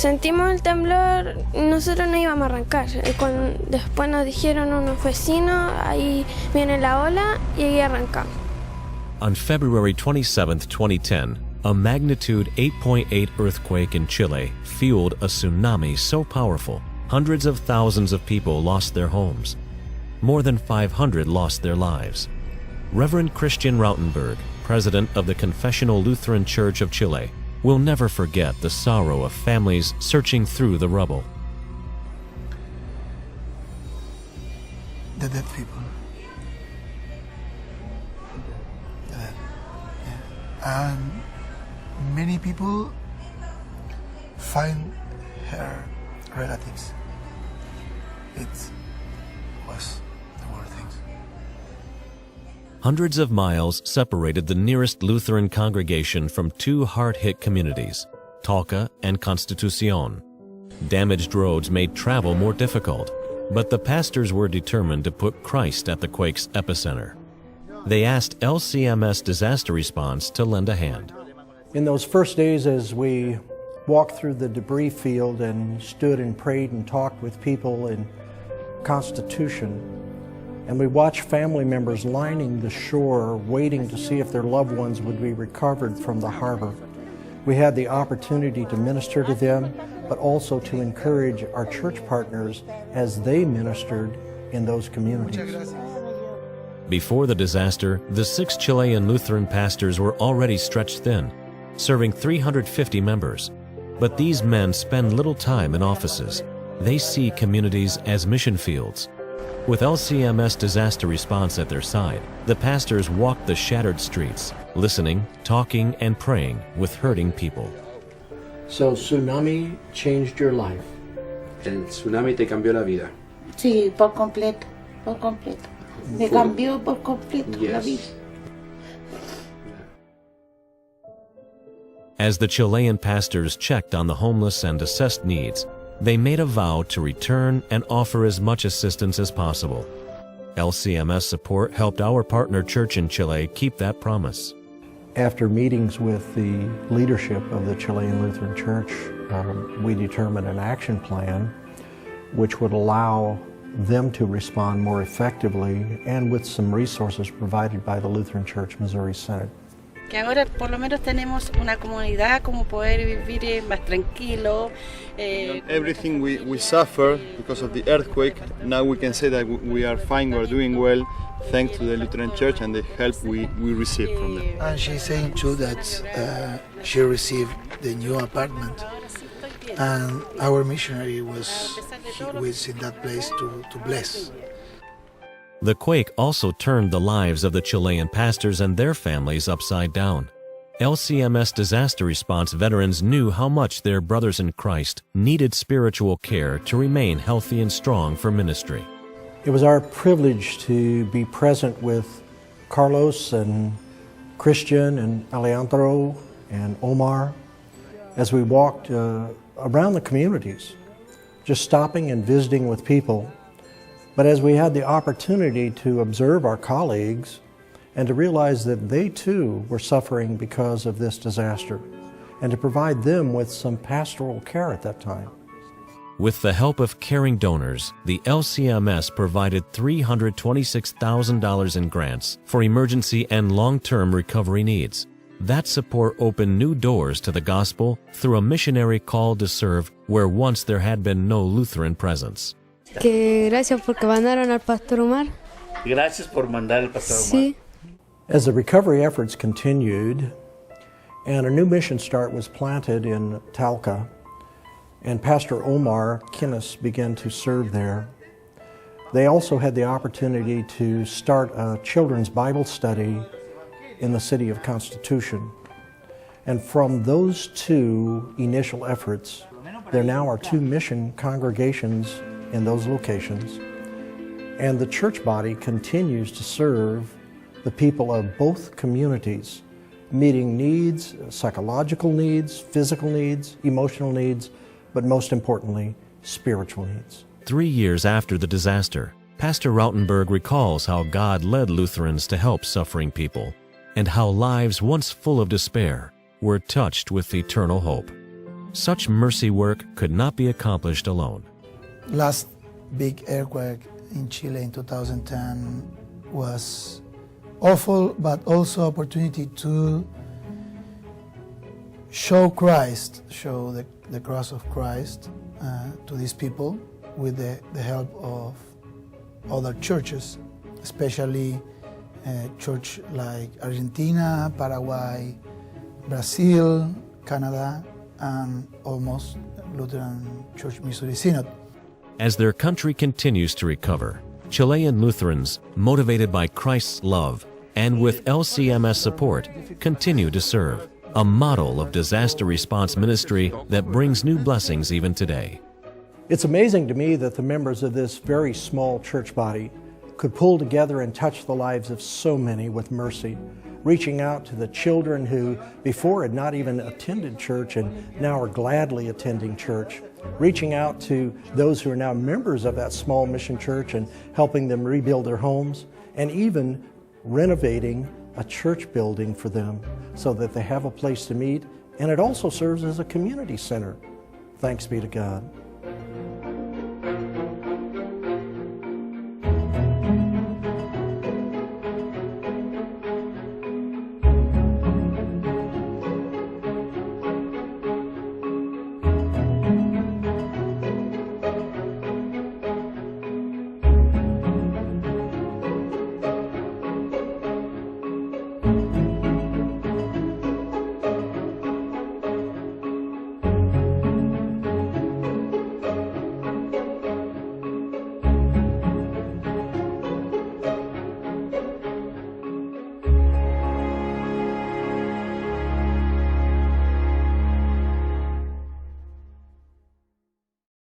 Sentimos el temblor, nosotros no íbamos a arrancar. Después nos dijeron unos vecinos, ahí viene la ola y ahí arrancamos. On February 27, 2010, a magnitude 8.8 earthquake in Chile fueled a tsunami so powerful, hundreds of thousands of people lost their homes. More than 500 lost their lives. Reverend Christian Rautenberg, president of the Confessional Lutheran Church of Chile, will never forget the sorrow of families searching through the rubble. The dead people. The dead. Yeah. And many people find her relatives. It was the worst things. Hundreds of miles separated the nearest Lutheran congregation from two hard-hit communities, Talca and Constitucion. Damaged roads made travel more difficult, but the pastors were determined to put Christ at the quake's epicenter. They asked LCMS Disaster Response to lend a hand. In those first days, as we walked through the debris field and stood and prayed and talked with people in Constitution, and we watched family members lining the shore waiting to see if their loved ones would be recovered from the harbor, we had the opportunity to minister to them, but also to encourage our church partners as they ministered in those communities. Before the disaster, the 6 Chilean Lutheran pastors were already stretched thin, serving 350 members. But these men spend little time in offices. They see communities as mission fields. With LCMS Disaster Response at their side, the pastors walked the shattered streets, listening, talking, and praying with hurting people. So tsunami changed your life? El tsunami te cambió la vida. Sí, por completo, por completo. Me cambió por completo la vida. As the Chilean pastors checked on the homeless and assessed needs, they made a vow to return and offer as much assistance as possible. LCMS support helped our partner church in Chile keep that promise. After meetings with the leadership of the Chilean Lutheran Church, we determined an action plan which would allow them to respond more effectively and with some resources provided by the Lutheran Church Missouri Synod. Que ahora por lo menos tenemos una comunidad como poder vivir más tranquilo. Everything we suffer because of the earthquake, now we can say that we are fine, we are doing well, thanks to the Lutheran Church and the help we received from them. And she's saying too that she received the new apartment, and our missionary was in that place to bless. The quake also turned the lives of the Chilean pastors and their families upside down. LCMS Disaster Response veterans knew how much their brothers in Christ needed spiritual care to remain healthy and strong for ministry. It was our privilege to be present with Carlos and Christian and Alejandro and Omar as we walked around the communities, just stopping and visiting with people. But as we had the opportunity to observe our colleagues and to realize that they too were suffering because of this disaster, and to provide them with some pastoral care at that time. With the help of caring donors, the LCMS provided $326,000 in grants for emergency and long-term recovery needs. That support opened new doors to the gospel through a missionary call to serve where once there had been no Lutheran presence. Que gracias porque mandaron al Pastor Omar. Gracias por mandar el Pastor Omar. Sí. As the recovery efforts continued, and a new mission start was planted in Talca, and Pastor Omar Kinnis began to serve there. They also had the opportunity to start a children's Bible study in the city of Constitution. And from those two initial efforts, there now are 2 mission congregations in those locations, and the church body continues to serve the people of both communities, meeting needs, psychological needs, physical needs, emotional needs, but most importantly, spiritual needs. 3 years after the disaster, Pastor Rautenberg recalls how God led Lutherans to help suffering people, and how lives once full of despair were touched with eternal hope. Such mercy work could not be accomplished alone. Last big earthquake in Chile in 2010 was awful, but also opportunity to show Christ, show the cross of Christ to these people with the help of other churches, especially church like Argentina, Paraguay, Brazil, Canada, and almost Lutheran Church Missouri Synod. As their country continues to recover, Chilean Lutherans, motivated by Christ's love and with LCMS support, continue to serve, a model of disaster response ministry that brings new blessings even today. It's amazing to me that the members of this very small church body could pull together and touch the lives of so many with mercy, reaching out to the children who before had not even attended church and now are gladly attending church, reaching out to those who are now members of that small mission church and helping them rebuild their homes, and even renovating a church building for them so that they have a place to meet, and it also serves as a community center. Thanks be to God.